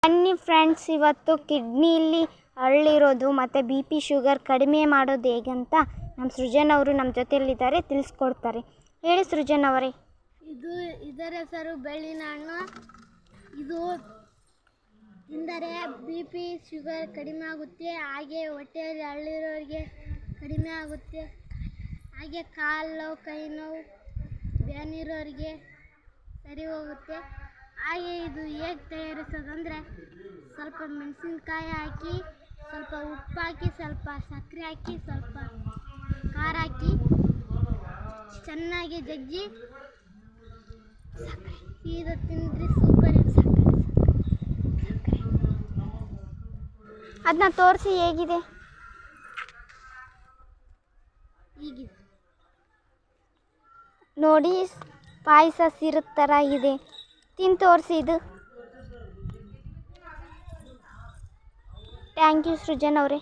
ಬನ್ನಿ ಫ್ರೆಂಡ್ಸ್, ಇವತ್ತು ಕಿಡ್ನಿಲಿ ಹರಳಿರೋದು ಮತ್ತು ಬಿ ಪಿ ಶುಗರ್ ಕಡಿಮೆ ಮಾಡೋದು ಹೇಗಂತ ನಮ್ಮ ಸೃಜನ್ ಅವರು ನಮ್ಮ ಜೊತೆಯಲ್ಲಿದ್ದಾರೆ, ತಿಳಿಸ್ಕೊಡ್ತಾರೆ. ಹೇಳಿ ಸೃಜನ್ ಅವರೇ. ಇದರ ಹೆಸರು ಬೆಳ್ಳಿನ ಹಣ್ಣು. ಇದು ತಿಂದರೆ ಬಿ ಪಿ ಶುಗರ್ ಕಡಿಮೆ ಆಗುತ್ತೆ, ಹಾಗೆ ಹೊಟ್ಟೆಯಲ್ಲಿ ಹರಳಿರೋರಿಗೆ ಕಡಿಮೆ ಆಗುತ್ತೆ, ಹಾಗೆ ಕಾಲು ನೋವು ಕೈ ನೋವು ಬ್ಯಾನಿರೋರಿಗೆ ಸರಿ ಹೋಗುತ್ತೆ. ಹಾಗೆ ಇದು ಹೇಗೆ ತಯಾರಿಸೋದಂದರೆ, ಸ್ವಲ್ಪ ಮೆಣಸಿನ್ಕಾಯಿ ಹಾಕಿ, ಸ್ವಲ್ಪ ಉಪ್ಪು ಹಾಕಿ, ಸ್ವಲ್ಪ ಸಕ್ಕರೆ ಹಾಕಿ, ಸ್ವಲ್ಪ ಖಾರ ಹಾಕಿ ಚೆನ್ನಾಗಿ ಜಜ್ಜಿ ಇದು ತಿಂದರೆ ಸೂಪರ್ ಇದೆ. ಅದನ್ನ ತೋರಿಸಿ ಹೇಗಿದೆ. ಹೀಗಿದೆ ನೋಡಿ, ಪಾಯಸ ಸಿರದ ಥರ ಇದೆ. ತಿಂದು ತೋರಿಸಿ ಇದು. ಥ್ಯಾಂಕ್ ಯು ಸೃಜನ್ ಅವರೇ.